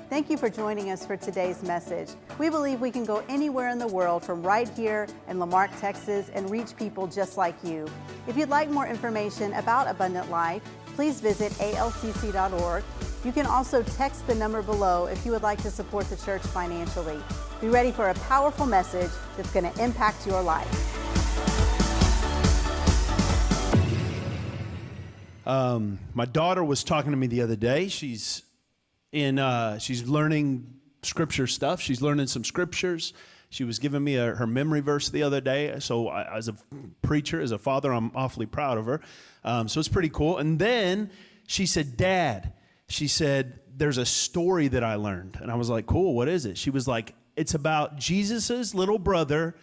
Thank you for joining us for today's message. We believe we can go anywhere in the world from right here in Marque, Texas, and reach people just like you. If you'd like more information about Abundant Life, please visit ALCC.org. You can also text the number below if you would like to support the church financially. Be ready for a powerful message that's going to impact your life. My daughter was talking to me the other day. She's learning scripture stuff. She's learning some scriptures. She was giving me her memory verse the other day. So as a preacher, as a father, I'm awfully proud of her. So it's pretty cool. And then she said, Dad, she said, there's a story that I learned. And I was like, cool, what is it? She was like, it's about Jesus's little brother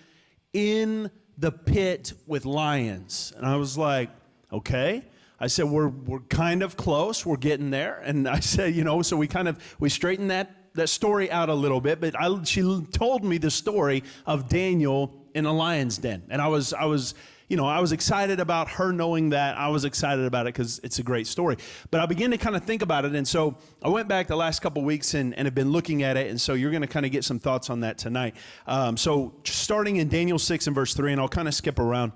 in the pit with lions. And I was like, okay. I said, we're kind of close. We're getting there. And I said, so we straightened that story out a little bit. But she told me the story of Daniel in a lion's den. And I was excited about her knowing that. I was excited about it because it's a great story. But I began to kind of think about it. And so I went back the last couple weeks and have been looking at it. And so you're going to kind of get some thoughts on that tonight. So starting in Daniel 6 and verse 3, and I'll kind of skip around.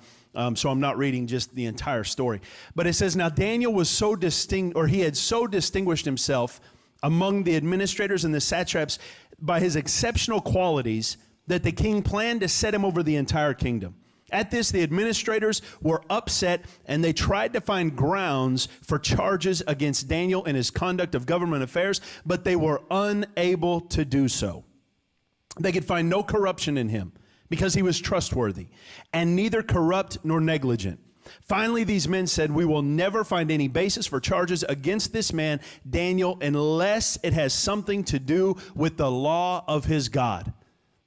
So I'm not reading just the entire story. But it says, now Daniel was he had so distinguished himself among the administrators and the satraps by his exceptional qualities that the king planned to set him over the entire kingdom. At this, the administrators were upset, and they tried to find grounds for charges against Daniel in his conduct of government affairs, but they were unable to do so. They could find no corruption in him, because he was trustworthy, and neither corrupt nor negligent. Finally, these men said, we will never find any basis for charges against this man, Daniel, unless it has something to do with the law of his God.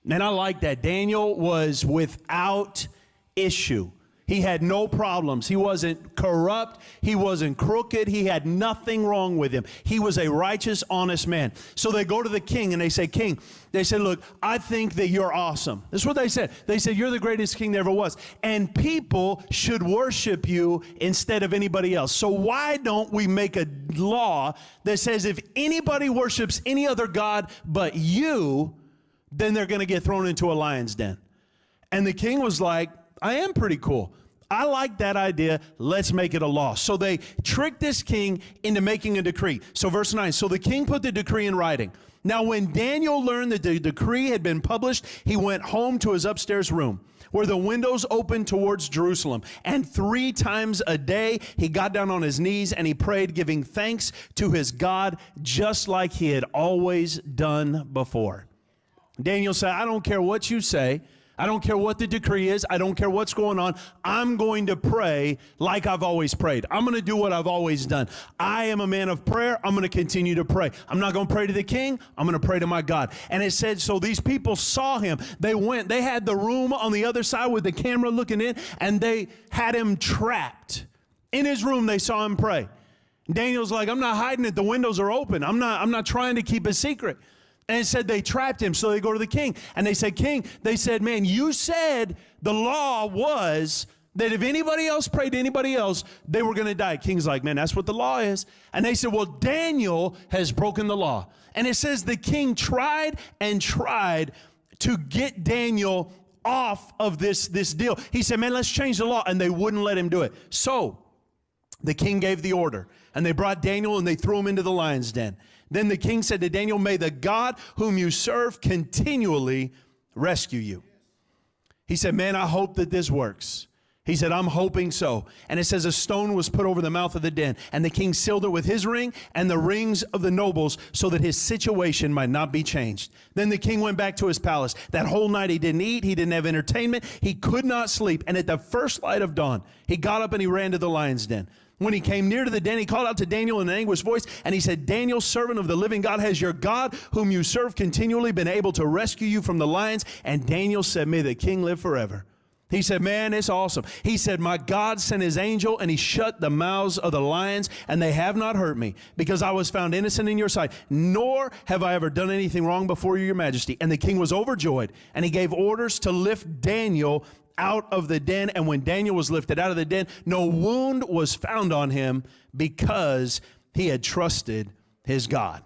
Man, I like that. Daniel was without issue. He had no problems. He wasn't corrupt. He wasn't crooked. He had nothing wrong with him. He was a righteous, honest man. So they go to the king and they say, King, they said, look, I think that you're awesome. That's what they said. They said, you're the greatest king there ever was. And people should worship you instead of anybody else. So why don't we make a law that says if anybody worships any other god but you, then they're going to get thrown into a lion's den. And the king was like, I am pretty cool. I like that idea. Let's make it a law. So they tricked this king into making a decree. So verse 9, so the king put the decree in writing. Now when Daniel learned that the decree had been published, he went home to his upstairs room where the windows opened towards Jerusalem. And 3 times a day, he got down on his knees and he prayed, giving thanks to his God, just like he had always done before. Daniel said, I don't care what you say. I don't care what the decree is. I don't care what's going on. I'm going to pray like I've always prayed. I'm going to do what I've always done. I am a man of prayer. I'm going to continue to pray. I'm not going to pray to the king. I'm going to pray to my God. And it said, so these people saw him. They had the room on the other side with the camera looking in, and they had him trapped. In his room, they saw him pray. Daniel's like, I'm not hiding it. The windows are open. I'm not trying to keep a secret. And it said they trapped him, so they go to the king. And they said, King, they said, man, you said the law was that if anybody else prayed to anybody else, they were going to die. King's like, man, that's what the law is. And they said, well, Daniel has broken the law. And it says the king tried and tried to get Daniel off of this deal. He said, man, let's change the law. And they wouldn't let him do it. So the king gave the order. And they brought Daniel and they threw him into the lion's den. Then the king said to Daniel, may the God whom you serve continually rescue you. He said, man, I hope that this works. He said, I'm hoping so. And it says a stone was put over the mouth of the den, and the king sealed it with his ring and the rings of the nobles so that his situation might not be changed. Then the king went back to his palace. That whole night he didn't eat, he didn't have entertainment, he could not sleep. And at the first light of dawn, he got up and he ran to the lion's den. When he came near to the den, he called out to Daniel in an anguished voice, and he said, Daniel, servant of the living God, has your God, whom you serve continually, been able to rescue you from the lions? And Daniel said, may the king live forever. He said, man, it's awesome. He said, my God sent his angel, and he shut the mouths of the lions, and they have not hurt me, because I was found innocent in your sight, nor have I ever done anything wrong before you, your majesty. And the king was overjoyed, and he gave orders to lift Daniel out of the den. And when Daniel was lifted out of the den, no wound was found on him, because he had trusted his God.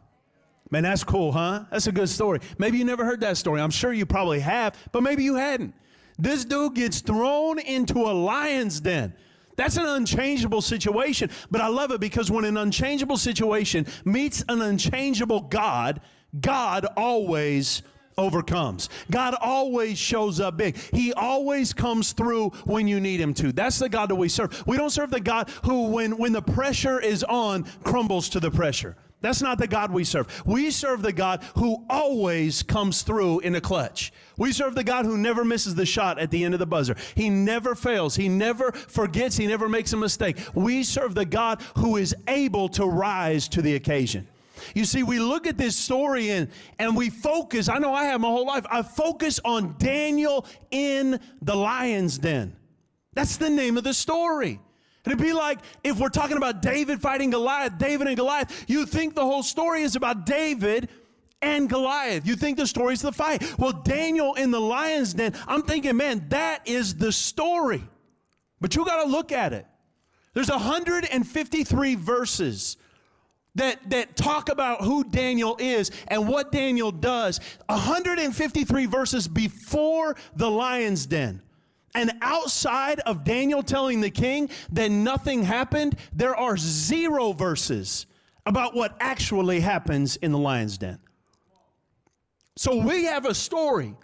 Man, that's cool, huh? That's a good story. Maybe you never heard that story. I'm sure you probably have, but maybe you hadn't. This dude gets thrown into a lion's den. That's an unchangeable situation, but I love it because when an unchangeable situation meets an unchangeable God, God always overcomes. God always shows up big. He always comes through when you need him to. That's the God that we serve. We don't serve the God who, when the pressure is on, crumbles to the pressure. That's not the God we serve. We serve the God who always comes through in a clutch. We serve the God who never misses the shot at the end of the buzzer. He never fails. He never forgets. He never makes a mistake. We serve the God who is able to rise to the occasion. You see, we look at this story and we focus. I know I have my whole life. I focus on Daniel in the lion's den. That's the name of the story. It'd be like if we're talking about David fighting Goliath, David and Goliath, you think the whole story is about David and Goliath. You think the story's the fight. Well, Daniel in the lion's den, I'm thinking, man, that is the story. But you got to look at it. There's 153 verses that talk about who Daniel is and what Daniel does. 153 verses before the lion's den. And outside of Daniel telling the king that nothing happened, there are 0 verses about what actually happens in the lion's den. So we have a story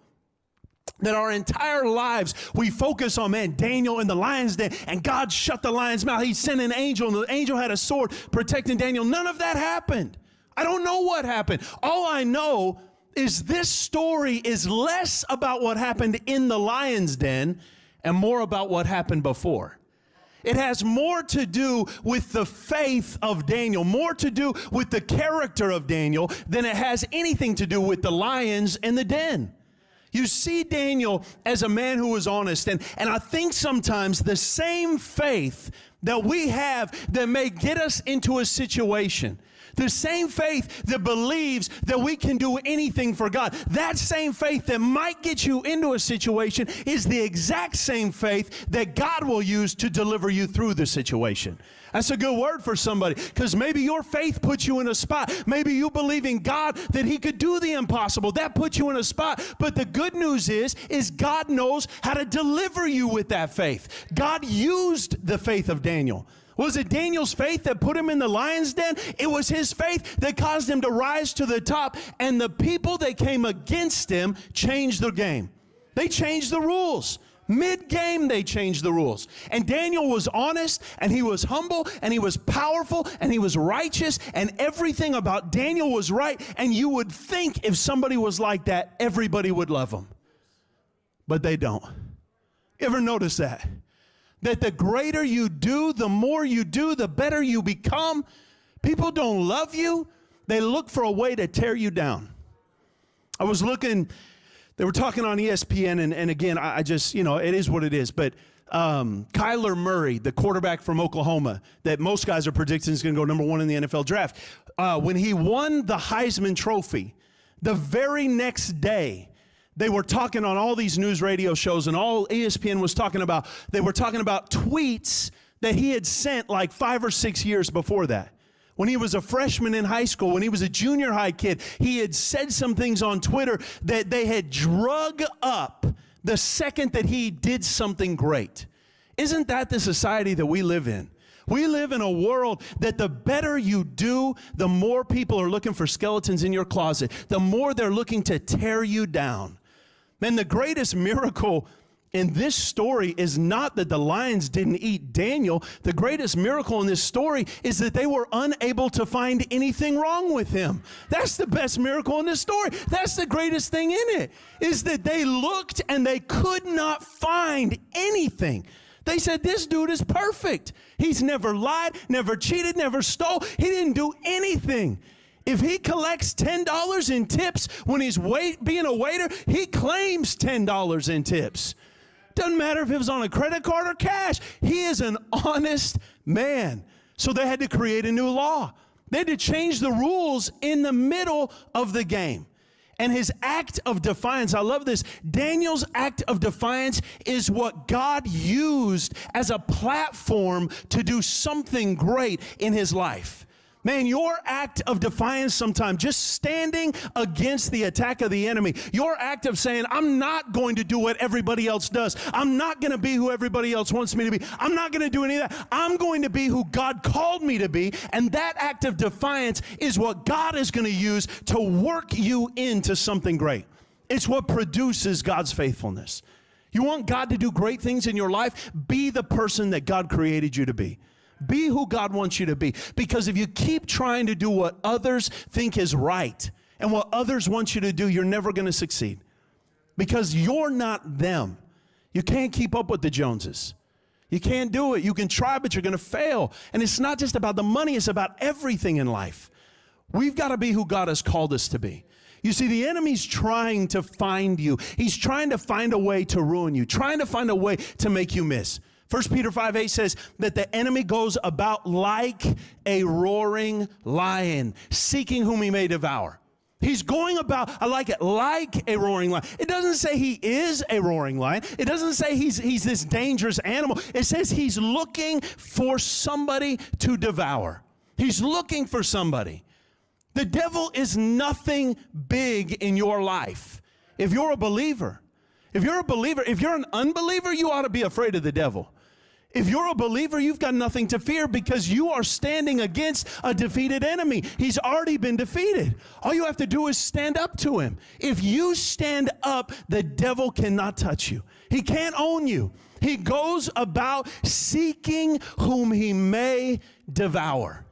that our entire lives we focus on, man, Daniel in the lion's den, and God shut the lion's mouth. He sent an angel, and the angel had a sword protecting Daniel. None of that happened. I don't know what happened. All I know is this story is less about what happened in the lion's den and more about what happened before. It has more to do with the faith of Daniel, more to do with the character of Daniel than it has anything to do with the lions in the den. You see Daniel as a man who was honest, and I think sometimes the same faith that we have that may get us into a situation, the same faith that believes that we can do anything for God, that same faith that might get you into a situation is the exact same faith that God will use to deliver you through the situation. That's a good word for somebody, because maybe your faith puts you in a spot. Maybe you believe in God that he could do the impossible. That puts you in a spot. But the good news is God knows how to deliver you with that faith. God used the faith of Daniel. Was it Daniel's faith that put him in the lion's den? It was his faith that caused him to rise to the top, and the people that came against him changed the game. They changed the rules. Mid-game, they changed the rules. And Daniel was honest, and he was humble, and he was powerful, and he was righteous, and everything about Daniel was right, and you would think if somebody was like that, everybody would love him. But they don't. You ever notice that? That the greater you do, the more you do, the better you become. People don't love you. They look for a way to tear you down. I was looking, they were talking on ESPN, and again, I just, it is what it is. But Kyler Murray, the quarterback from Oklahoma, that most guys are predicting is going to go number 1 in the NFL draft, when he won the Heisman Trophy, the very next day, they were talking on all these news radio shows, and all ESPN was talking about, they were talking about tweets that he had sent like 5 or 6 years before that. When he was a freshman in high school, when he was a junior high kid, he had said some things on Twitter that they had drug up the second that he did something great. Isn't that the society that we live in? We live in a world that the better you do, the more people are looking for skeletons in your closet, the more they're looking to tear you down. Man, the greatest miracle in this story is not that the lions didn't eat Daniel. The greatest miracle in this story is that they were unable to find anything wrong with him. That's the best miracle in this story. That's the greatest thing in it, is that they looked and they could not find anything. They said, this dude is perfect. He's never lied, never cheated, never stole. He didn't do anything. If he collects $10 in tips when he's being a waiter, he claims $10 in tips. Doesn't matter if it was on a credit card or cash. He is an honest man. So they had to create a new law. They had to change the rules in the middle of the game. And his act of defiance, I love this, Daniel's act of defiance is what God used as a platform to do something great in his life. Man, your act of defiance sometimes, just standing against the attack of the enemy, your act of saying, I'm not going to do what everybody else does. I'm not going to be who everybody else wants me to be. I'm not going to do any of that. I'm going to be who God called me to be. And that act of defiance is what God is going to use to work you into something great. It's what produces God's faithfulness. You want God to do great things in your life? Be the person that God created you to be. Be who God wants you to be. Because if you keep trying to do what others think is right and what others want you to do, you're never going to succeed. Because you're not them. You can't keep up with the Joneses. You can't do it. You can try, but you're going to fail. And it's not just about the money. It's about everything in life. We've got to be who God has called us to be. You see, the enemy's trying to find you. He's trying to find a way to ruin you, trying to find a way to make you miss. 1 Peter 5:8 says that the enemy goes about like a roaring lion, seeking whom he may devour. He's going about, I like it, like a roaring lion. It doesn't say he is a roaring lion. It doesn't say he's this dangerous animal. It says he's looking for somebody to devour. He's looking for somebody. The devil is nothing big in your life. If you're a believer, if you're an unbeliever, you ought to be afraid of the devil. If you're a believer, you've got nothing to fear because you are standing against a defeated enemy. He's already been defeated. All you have to do is stand up to him. If you stand up, the devil cannot touch you. He can't own you. He goes about seeking whom he may devour.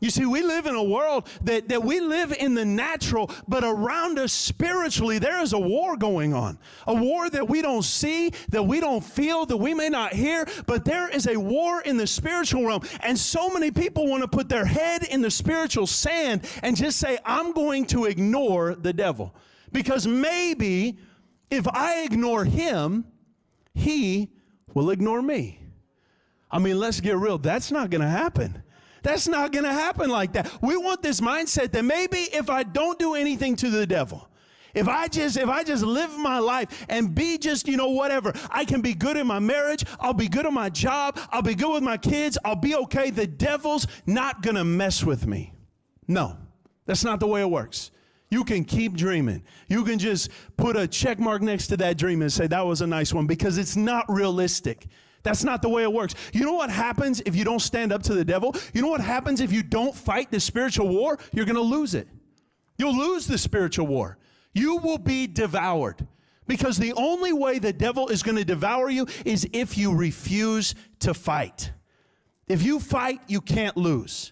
You see, we live in a world that we live in the natural, but around us spiritually, there is a war going on. A war that we don't see, that we don't feel, that we may not hear, but there is a war in the spiritual realm. And so many people want to put their head in the spiritual sand and just say, I'm going to ignore the devil. Because maybe if I ignore him, he will ignore me. I mean, let's get real. That's not going to happen. That's not going to happen like that. We want this mindset that maybe if I don't do anything to the devil, if I just live my life and be just, whatever, I can be good in my marriage, I'll be good on my job, I'll be good with my kids, I'll be okay. The devil's not going to mess with me. No, that's not the way it works. You can keep dreaming. You can just put a check mark next to that dream and say, that was a nice one, because it's not realistic. That's not the way it works. You know what happens if you don't stand up to the devil? You know what happens if you don't fight the spiritual war? You're going to lose it. You'll lose the spiritual war. You will be devoured. Because the only way the devil is going to devour you is if you refuse to fight. If you fight, you can't lose.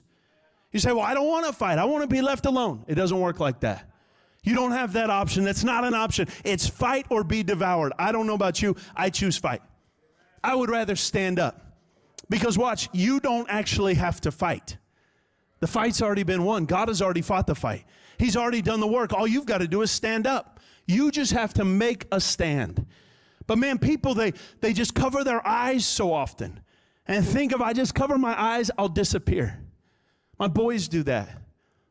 You say, well, I don't want to fight. I want to be left alone. It doesn't work like that. You don't have that option. That's not an option. It's fight or be devoured. I don't know about you. I choose fight. I would rather stand up. Because watch, you don't actually have to fight. The fight's already been won. God has already fought the fight. He's already done the work. All you've got to do is stand up. You just have to make a stand. But man, people, they just cover their eyes so often and think if I just cover my eyes, I'll disappear. My boys do that.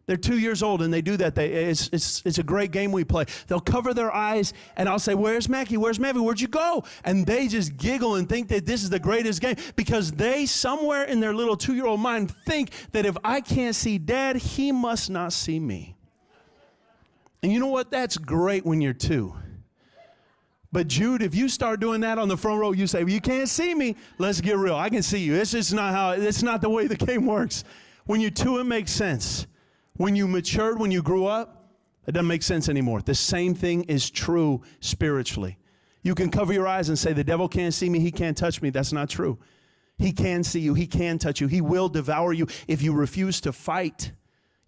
They're 2 years old and they do that. It's a great game we play. They'll cover their eyes and I'll say, where's Mackie? Where's Mavi? Where'd you go? And they just giggle and think that this is the greatest game because they somewhere in their little 2-year-old mind think that if I can't see Dad, he must not see me. And you know what? That's great when you're 2. But Jude, if you start doing that on the front row, you say, well, you can't see me. Let's get real. I can see you. It's not the way the game works. When you're 2, it makes sense. When you matured, when you grew up, it doesn't make sense anymore. The same thing is true spiritually. You can cover your eyes and say, the devil can't see me, he can't touch me. That's not true. He can see you, he can touch you. He will devour you. If you refuse to fight,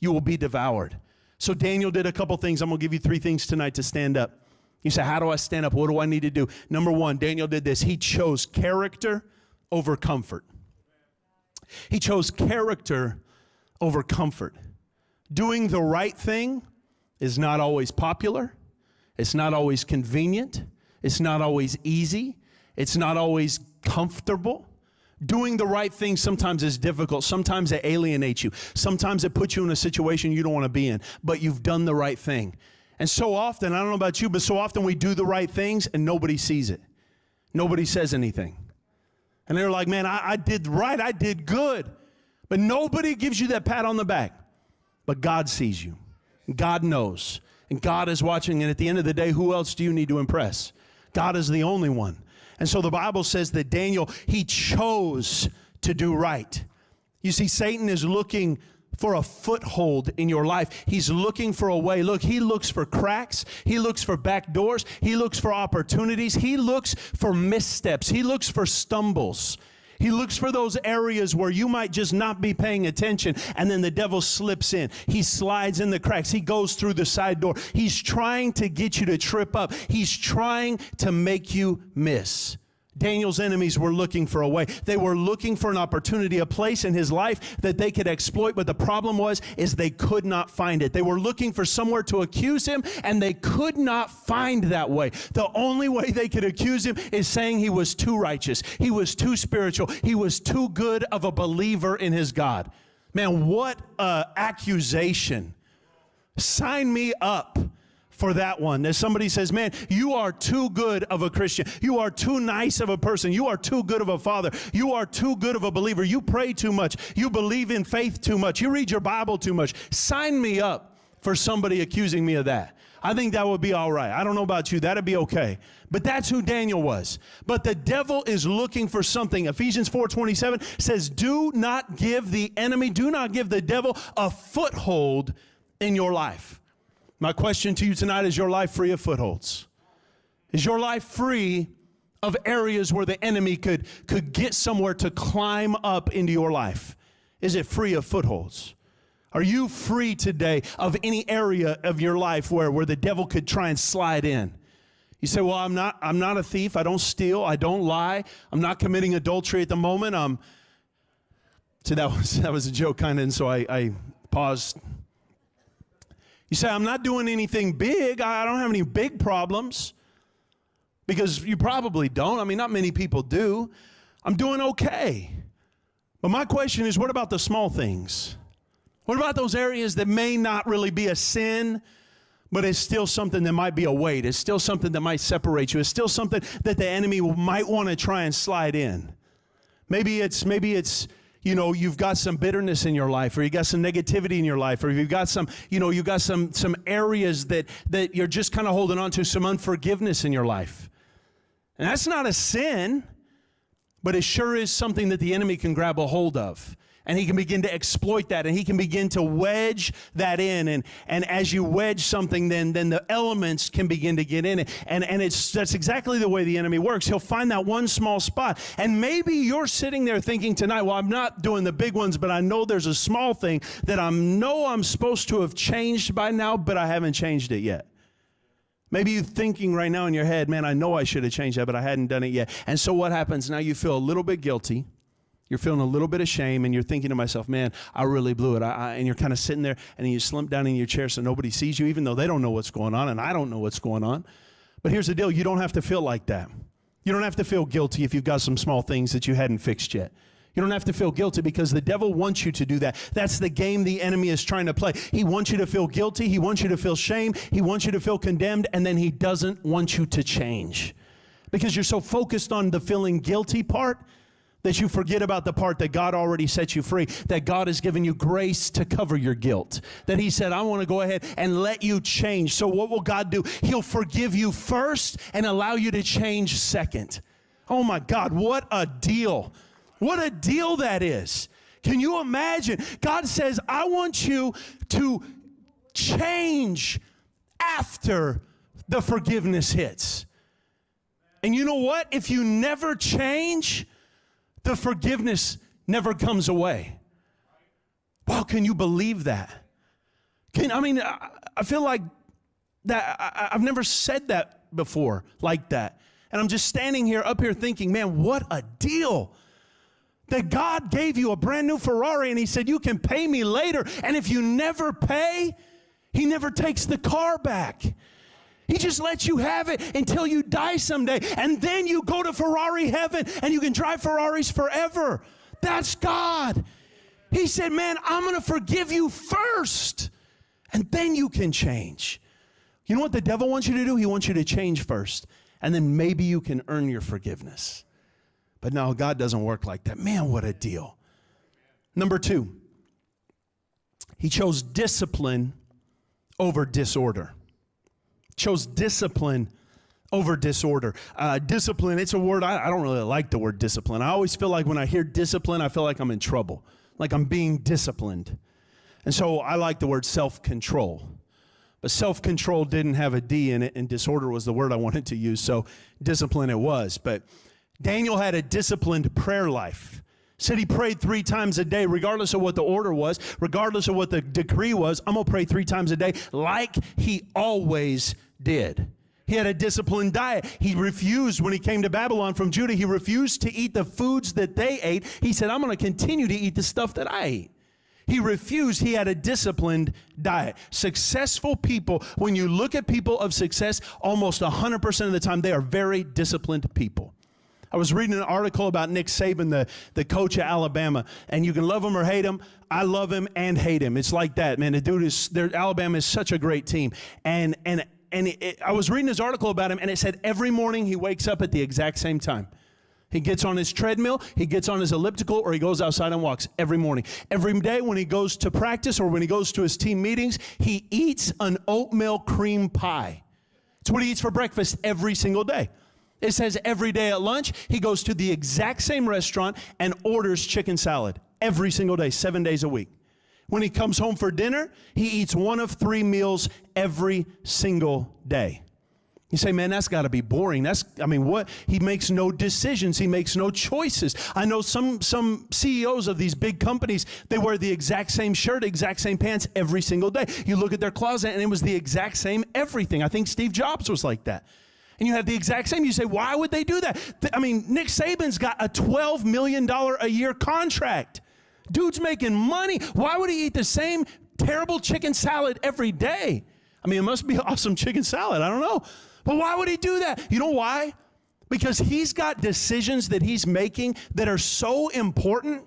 you will be devoured. So Daniel did a couple things. I'm going to give you 3 things tonight to stand up. You say, how do I stand up? What do I need to do? Number 1, Daniel did this. He chose character over comfort. He chose character over comfort. Doing the right thing is not always popular. It's not always convenient. It's not always easy. It's not always comfortable. Doing the right thing sometimes is difficult. Sometimes it alienates you. Sometimes it puts you in a situation you don't want to be in, but you've done the right thing. And so often, I don't know about you, but so often we do the right things and nobody sees it. Nobody says anything. And they're like, man, I did right. I did good. But nobody gives you that pat on the back. but God sees you. God knows. And God is watching. And at the end of the day, who else do you need to impress? God is the only one. And so the Bible says that Daniel, he chose to do right. You see, Satan is looking for a foothold in your life. He's looking for a way. Look, he looks for cracks. He looks for back doors. He looks for opportunities. He looks for missteps. He looks for stumbles. He looks for those areas where you might just not be paying attention, and then the devil slips in. He slides in the cracks. He goes through the side door. He's trying to get you to trip up. He's trying to make you miss. Daniel's enemies were looking for a way. They were looking for an opportunity, a place in his life that they could exploit, but the problem is they could not find it. They were looking for somewhere to accuse him, and they could not find that way. The only way they could accuse him is saying he was too righteous, he was too spiritual, he was too good of a believer in his God. Man, what an accusation. Sign me up for that one. As somebody says, man, you are too good of a Christian. You are too nice of a person. You are too good of a father. You are too good of a believer. You pray too much. You believe in faith too much. You read your Bible too much. Sign me up for somebody accusing me of that. I think that would be all right. I don't know about you. That'd be okay. But that's who Daniel was. But the devil is looking for something. Ephesians 4:27 says, do not give the enemy, do not give the devil a foothold in your life. My question to you tonight, is your life free of footholds? Is your life free of areas where the enemy could get somewhere to climb up into your life? Is it free of footholds? Are you free today of any area of your life where the devil could try and slide in? You say, well, I'm not a thief. I don't steal. I don't lie. I'm not committing adultery at the moment. So that was a joke kind of, and so I paused. You say, I'm not doing anything big. I don't have any big problems. Because you probably don't. I mean, not many people do. I'm doing okay. But my question is, what about the small things? What about those areas that may not really be a sin, but it's still something that might be a weight? It's still something that might separate you. It's still something that the enemy might want to try and slide in. Maybe it's you know, you've got some bitterness in your life, or you got some negativity in your life, or you've got some, you've got some areas that you're just kind of holding on to, some unforgiveness in your life. And that's not a sin, but it sure is something that the enemy can grab a hold of. And he can begin to exploit that, and he can begin to wedge that in. And as you wedge something, then the elements can begin to get in it. And that's exactly the way the enemy works. He'll find that one small spot. And maybe you're sitting there thinking tonight, well, I'm not doing the big ones, but I know there's a small thing that I'm supposed to have changed by now, but I haven't changed it yet. Maybe you're thinking right now in your head, man, I know I should have changed that, but I hadn't done it yet. And so what happens? Now you feel a little bit guilty. You're feeling a little bit of shame, and you're thinking to myself, man, I really blew it. And you're kind of sitting there, and you slump down in your chair so nobody sees you, even though they don't know what's going on, and I don't know what's going on. But here's the deal. You don't have to feel like that. You don't have to feel guilty if you've got some small things that you hadn't fixed yet. You don't have to feel guilty, because the devil wants you to do that. That's the game the enemy is trying to play. He wants you to feel guilty. He wants you to feel shame. He wants you to feel condemned, and then he doesn't want you to change. Because you're so focused on the feeling guilty part that you forget about the part that God already set you free, that God has given you grace to cover your guilt, that he said, I want to go ahead and let you change. So what will God do? He'll forgive you first and allow you to change second. Oh my God, what a deal. What a deal that is. Can you imagine? God says, I want you to change after the forgiveness hits. And you know what? If you never change, the forgiveness never comes away. Wow, can you believe that? I feel like that I've never said that before like that. And I'm just standing here up here thinking, man, what a deal. That God gave you a brand new Ferrari, and he said, you can pay me later. And if you never pay, he never takes the car back. He just lets you have it until you die someday. And then you go to Ferrari heaven, and you can drive Ferraris forever. That's God. He said, man, I'm going to forgive you first, and then you can change. You know what the devil wants you to do? He wants you to change first, and then maybe you can earn your forgiveness. But no, God doesn't work like that. Man, what a deal. Number 2, He chose discipline over disorder. Chose discipline over disorder. Discipline, it's a word, I don't really like the word discipline. I always feel like when I hear discipline, I feel like I'm in trouble, like I'm being disciplined. And so I like the word self-control. But self-control didn't have a D in it, and disorder was the word I wanted to use, so discipline it was. But Daniel had a disciplined prayer life. Said he prayed 3 times a day, regardless of what the order was, regardless of what the decree was. I'm going to pray 3 times a day like he always did. He had a disciplined diet. He refused, when he came to Babylon from Judah, he refused to eat the foods that they ate. He said, I'm going to continue to eat the stuff that I eat. He refused. He had a disciplined diet. Successful people, when you look at people of success, almost 100% of the time, they are very disciplined people. I was reading an article about Nick Saban, the coach of Alabama, and you can love him or hate him. I love him and hate him. It's like that, man. The dude is, Alabama is such a great team. I was reading his article about him, and it said every morning he wakes up at the exact same time. He gets on his treadmill, he gets on his elliptical, or he goes outside and walks every morning. Every day when he goes to practice or when he goes to his team meetings, he eats an oatmeal cream pie. It's what he eats for breakfast every single day. It says every day at lunch, he goes to the exact same restaurant and orders chicken salad every single day, 7 days a week. When he comes home for dinner, he eats one of 3 meals every single day. You say, man, that's got to be boring. What? He makes no decisions. He makes no choices. I know some CEOs of these big companies, they wear the exact same shirt, exact same pants every single day. You look at their closet and it was the exact same everything. I think Steve Jobs was like that. And you have the exact same. You say, why would they do that? Nick Saban's got a $12 million a year contract. Dude's making money. Why would he eat the same terrible chicken salad every day? It must be awesome chicken salad. I don't know. But why would he do that? You know why? Because he's got decisions that he's making that are so important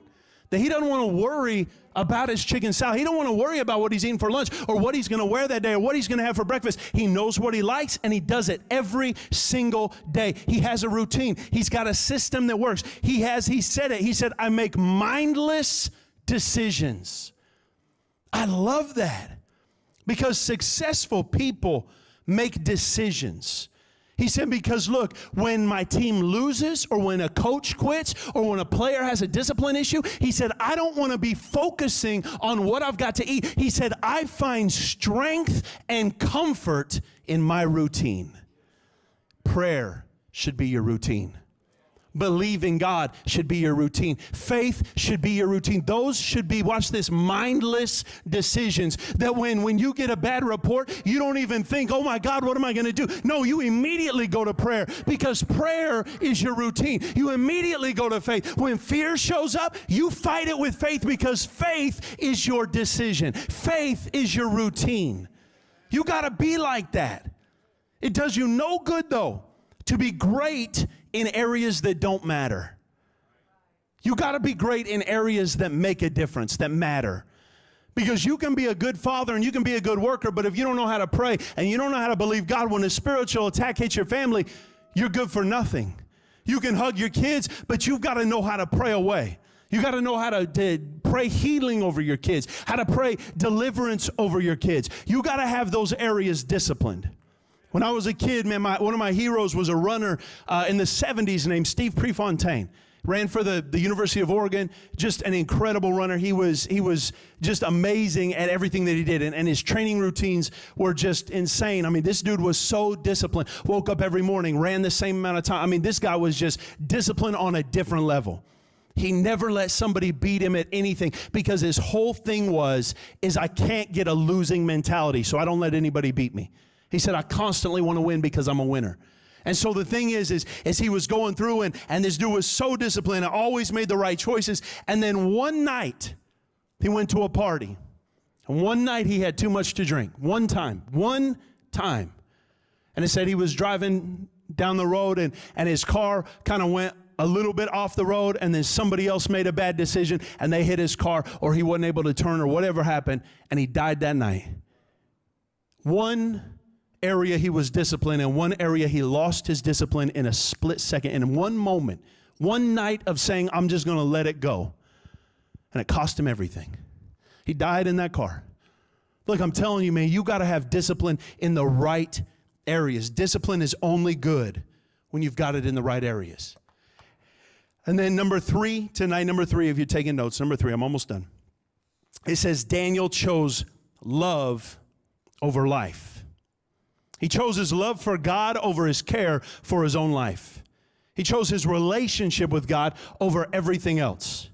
that he doesn't want to worry about his chicken salad. He don't want to worry about what he's eating for lunch or what he's going to wear that day or what he's going to have for breakfast. He knows what he likes, and he does it every single day. He has a routine. He's got a system that works. He said it. He said, I make mindless decisions. I love that because successful people make decisions. He said, because look, when my team loses or when a coach quits or when a player has a discipline issue, he said, I don't want to be focusing on what I've got to eat. He said, I find strength and comfort in my routine. Prayer should be your routine. Believing God should be your routine. Faith should be your routine. Those should be, watch this, mindless decisions that when you get a bad report, you don't even think, oh my God, what am I going to do? No, you immediately go to prayer because prayer is your routine. You immediately go to faith. When fear shows up, you fight it with faith because faith is your decision. Faith is your routine. You got to be like that. It does you no good, though, to be great in areas that don't matter. You got to be great in areas that make a difference, that matter. Because you can be a good father and you can be a good worker, but if you don't know how to pray and you don't know how to believe God when a spiritual attack hits your family, you're good for nothing. You can hug your kids, but you've got to know how to pray away. You got to know how to pray healing over your kids, how to pray deliverance over your kids. You got to have those areas disciplined. When I was a kid, man, one of my heroes was a runner in the 70s named Steve Prefontaine. Ran for the University of Oregon, just an incredible runner. He was just amazing at everything that he did, and his training routines were just insane. This dude was so disciplined. Woke up every morning, ran the same amount of time. This guy was just disciplined on a different level. He never let somebody beat him at anything because his whole thing is I can't get a losing mentality, so I don't let anybody beat me. He said, I constantly want to win because I'm a winner. And so the thing is he was going through and this dude was so disciplined and always made the right choices. And then one night he went to a party. And one night he had too much to drink. One time. And it said he was driving down the road and his car kind of went a little bit off the road, and then somebody else made a bad decision and they hit his car, or he wasn't able to turn, or whatever happened, and he died that night. One area he was disciplined, in one area he lost his discipline in a split second, in one moment, one night of saying, I'm just going to let it go. And it cost him everything. He died in that car. Look, I'm telling you, man, you got to have discipline in the right areas. Discipline is only good when you've got it in the right areas. And then number three, tonight, if you're taking notes, number three, I'm almost done. It says Daniel chose love over life. He chose his love for God over his care for his own life. He chose his relationship with God over everything else.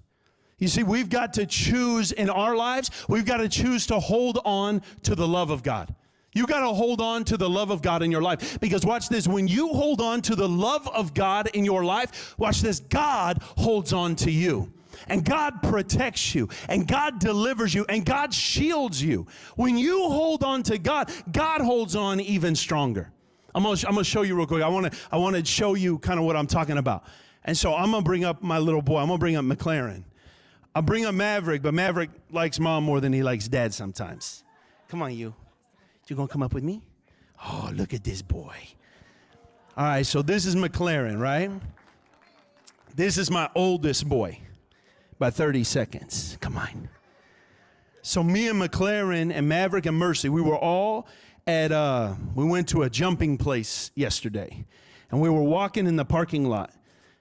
You see, we've got to choose in our lives, we've got to choose to hold on to the love of God. You got to hold on to the love of God in your life. Because watch this, when you hold on to the love of God in your life, watch this, God holds on to you. And God protects you, and God delivers you, and God shields you. When you hold on to God, God holds on even stronger. I'm gonna show you real quick. I want to show you kind of what I'm talking about. And so I'm going to bring up my little boy. I'm going to bring up McLaren. I'll bring up Maverick, but Maverick likes mom more than he likes dad sometimes. Come on, you. You going to come up with me? Oh, look at this boy. All right, so this is McLaren, right? This is my oldest boy by 30 seconds. Come on. So me and McLaren and Maverick and Mercy, we were all at, we went to a jumping place yesterday. And we were walking in the parking lot.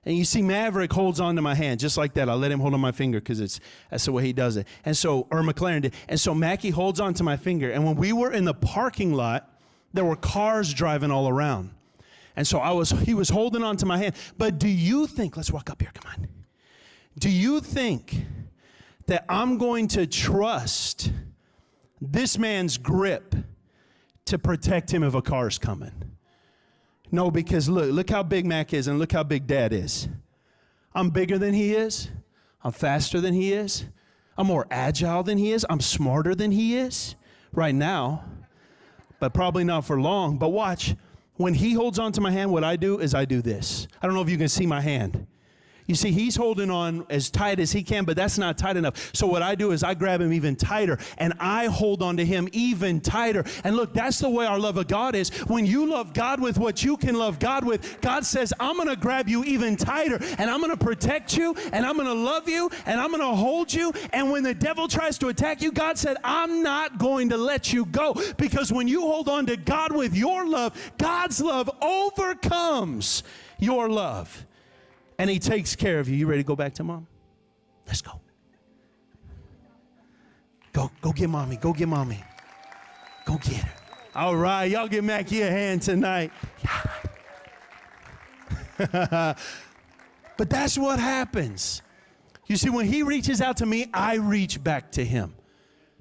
And you see Maverick holds on to my hand just like that. I let him hold on my finger because that's the way he does it. And so, or McLaren did. And so Mackie holds on to my finger. And when we were in the parking lot, there were cars driving all around. And so he was holding on to my hand. But do you think, let's walk up here, come on. Do you think that I'm going to trust this man's grip to protect him if a car's coming? No, because look how big Mac is and look how big Dad is. I'm bigger than he is. I'm faster than he is. I'm more agile than he is. I'm smarter than he is right now, but probably not for long. But watch, when he holds on to my hand, what I do is I do this. I don't know if you can see my hand. You see, he's holding on as tight as he can, but that's not tight enough. So what I do is I grab him even tighter, and I hold on to him even tighter. And look, that's the way our love of God is. When you love God with what you can love God with, God says, I'm going to grab you even tighter, and I'm going to protect you, and I'm going to love you, and I'm going to hold you. And when the devil tries to attack you, God said, I'm not going to let you go. Because when you hold on to God with your love, God's love overcomes your love. And he takes care of you. You ready to go back to mom? Let's go. Go get mommy. Go get mommy. Go get her. All right, y'all give Mackie a hand tonight. But that's what happens. You see, when he reaches out to me, I reach back to him.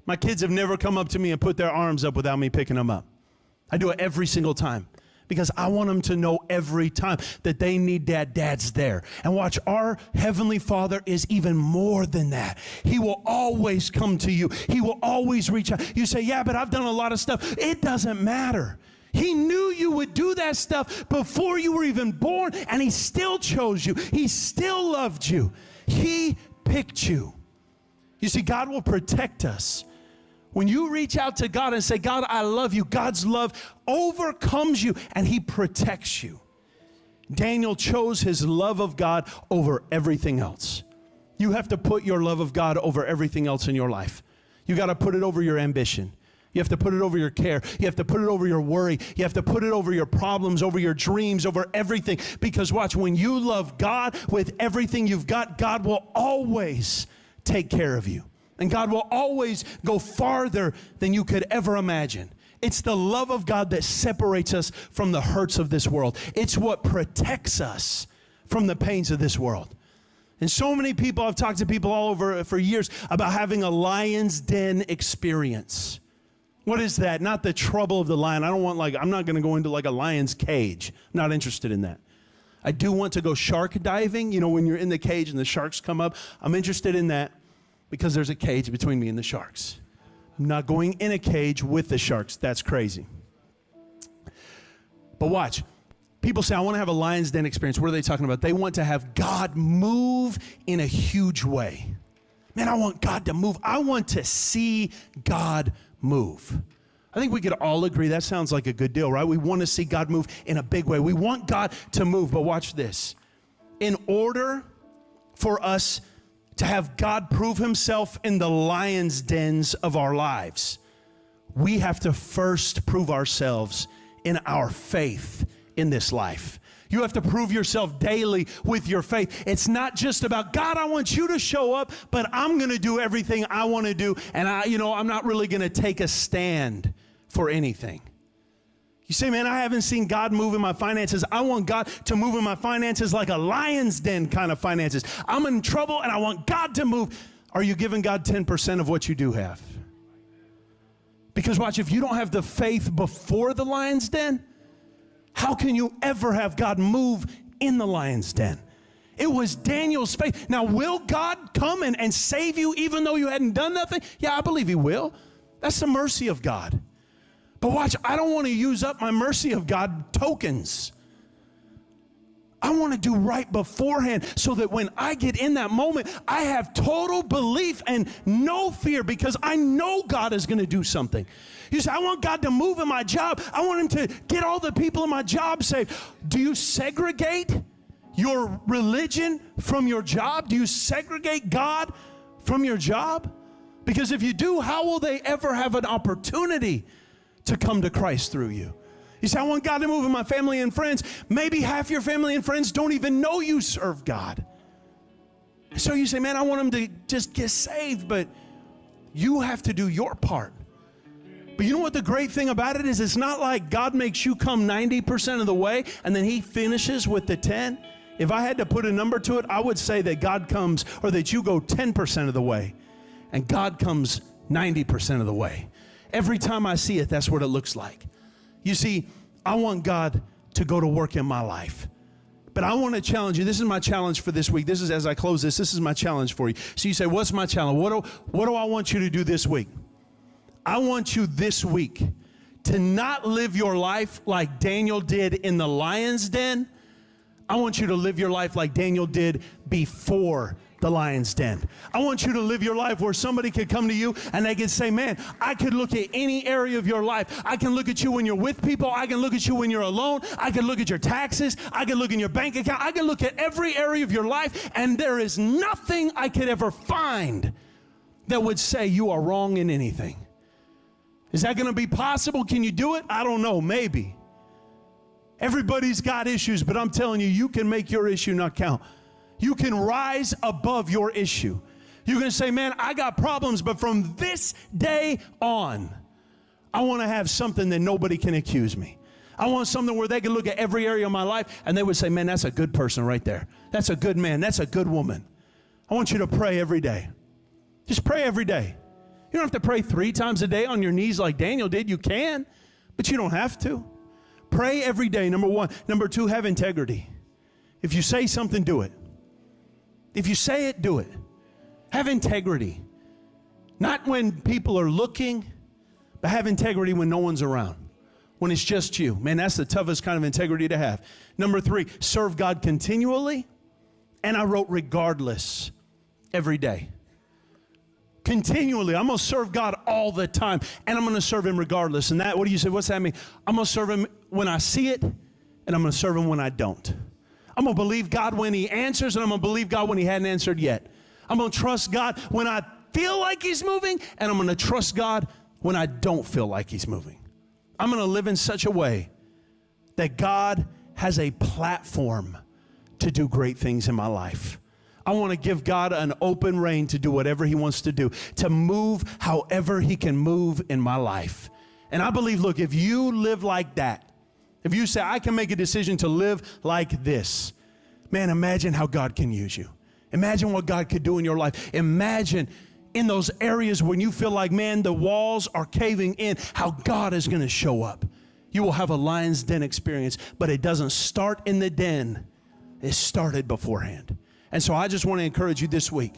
My kids have never come up to me and put their arms up without me picking them up. I do it every single time. Because I want them to know every time that they need dad, dad's there. And watch, our Heavenly Father is even more than that. He will always come to you. He will always reach out. You say, yeah, but I've done a lot of stuff. It doesn't matter. He knew you would do that stuff before you were even born, and he still chose you. He still loved you. He picked you. You see, God will protect us. When you reach out to God and say, God, I love you, God's love overcomes you and he protects you. Daniel chose his love of God over everything else. You have to put your love of God over everything else in your life. You got to put it over your ambition. You have to put it over your care. You have to put it over your worry. You have to put it over your problems, over your dreams, over everything. Because watch, when you love God with everything you've got, God will always take care of you. And God will always go farther than you could ever imagine. It's the love of God that separates us from the hurts of this world. It's what protects us from the pains of this world. And so many people, I've talked to people all over for years about having a lion's den experience. What is that? Not the trouble of the lion. I'm not going to go into like a lion's cage. I'm not interested in that. I do want to go shark diving. You know, when you're in the cage and the sharks come up. I'm interested in that. Because there's a cage between me and the sharks. I'm not going in a cage with the sharks. That's crazy. But watch. People say, I want to have a lion's den experience. What are they talking about? They want to have God move in a huge way. Man, I want God to move. I want to see God move. I think we could all agree that sounds like a good deal, right? We want to see God move in a big way. We want God to move. But watch this. In order for us to have God prove himself in the lion's dens of our lives, we have to first prove ourselves in our faith in this life. You have to prove yourself daily with your faith. It's not just about, God, I want you to show up, but I'm going to do everything I want to do, and I'm not really going to take a stand for anything. You say, man, I haven't seen God move in my finances. I want God to move in my finances like a lion's den kind of finances. I'm in trouble, and I want God to move. Are you giving God 10% of what you do have? Because watch, if you don't have the faith before the lion's den, how can you ever have God move in the lion's den? It was Daniel's faith. Now, will God come and save you even though you hadn't done nothing? Yeah, I believe he will. That's the mercy of God. But watch, I don't want to use up my mercy of God tokens. I want to do right beforehand so that when I get in that moment, I have total belief and no fear because I know God is going to do something. You say, I want God to move in my job. I want him to get all the people in my job saved. Do you segregate your religion from your job? Do you segregate God from your job? Because if you do, how will they ever have an opportunity to come to Christ through you? You say, I want God to move in my family and friends. Maybe half your family and friends don't even know you serve God. So you say, man, I want them to just get saved, but you have to do your part. But you know what the great thing about it is? It's not like God makes you come 90% of the way and then he finishes with the 10. If I had to put a number to it, I would say that God comes, or that you go 10% of the way and God comes 90% of the way. Every time I see it, that's what it looks like. You see, I want God to go to work in my life. But I want to challenge you. This is my challenge for this week. This is, as I close this is my challenge for you. So you say, what's my challenge? What do I want you to do this week? I want you this week to not live your life like Daniel did in the lion's den. I want you to live your life like Daniel did before the lion's den. I want you to live your life where somebody could come to you and they could say, man, I could look at any area of your life. I can look at you when you're with people. I can look at you when you're alone. I can look at your taxes. I can look in your bank account. I can look at every area of your life, and there is nothing I could ever find that would say you are wrong in anything. Is that going to be possible? Can you do it? I don't know. Maybe. Everybody's got issues, but I'm telling you, you can make your issue not count. You can rise above your issue. You can say, man, I got problems, but from this day on, I want to have something that nobody can accuse me. I want something where they can look at every area of my life and they would say, man, that's a good person right there. That's a good man. That's a good woman. I want you to pray every day. Just pray every day. You don't have to pray 3 times a day on your knees like Daniel did. You can, but you don't have to. Pray every day, number 1. Number 2, have integrity. If you say something, do it. If you say it, do it. Have integrity. Not when people are looking, but have integrity when no one's around. When it's just you. Man, that's the toughest kind of integrity to have. Number 3, serve God continually. And I wrote regardless every day. Continually. I'm going to serve God all the time. And I'm going to serve him regardless. And that, what do you say? What's that mean? I'm going to serve him when I see it, and I'm going to serve him when I don't. I'm going to believe God when he answers, and I'm going to believe God when he hadn't answered yet. I'm going to trust God when I feel like he's moving, and I'm going to trust God when I don't feel like he's moving. I'm going to live in such a way that God has a platform to do great things in my life. I want to give God an open rein to do whatever he wants to do, to move however he can move in my life. And I believe, look, if you live like that, if you say, I can make a decision to live like this, man, imagine how God can use you. Imagine what God could do in your life. Imagine in those areas when you feel like, man, the walls are caving in, how God is going to show up. You will have a lion's den experience, but it doesn't start in the den. It started beforehand. And so I just want to encourage you this week,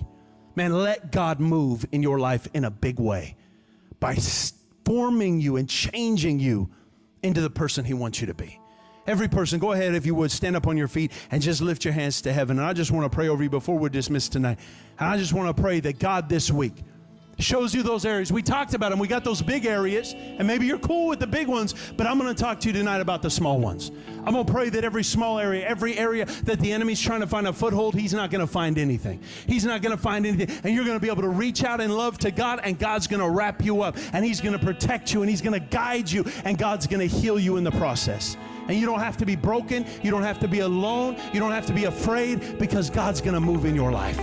man, let God move in your life in a big way by forming you and changing you into the person he wants you to be. Every person, go ahead, if you would, stand up on your feet and just lift your hands to heaven. And I just want to pray over you before we're dismissed tonight. And I just want to pray that God this week, Shows you those areas. We talked about them. We got those big areas, and maybe you're cool with the big ones, but I'm going to talk to you tonight about the small ones. I'm going to pray that every small area, every area that the enemy's trying to find a foothold, he's not going to find anything. He's not going to find anything, and you're going to be able to reach out in love to God, and God's going to wrap you up, and he's going to protect you, and he's going to guide you, and God's going to heal you in the process. And you don't have to be broken. You don't have to be alone. You don't have to be afraid, because God's going to move in your life.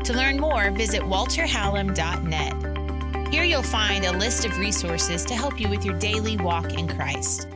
To learn more, visit walterhallam.net. Here you'll find a list of resources to help you with your daily walk in Christ.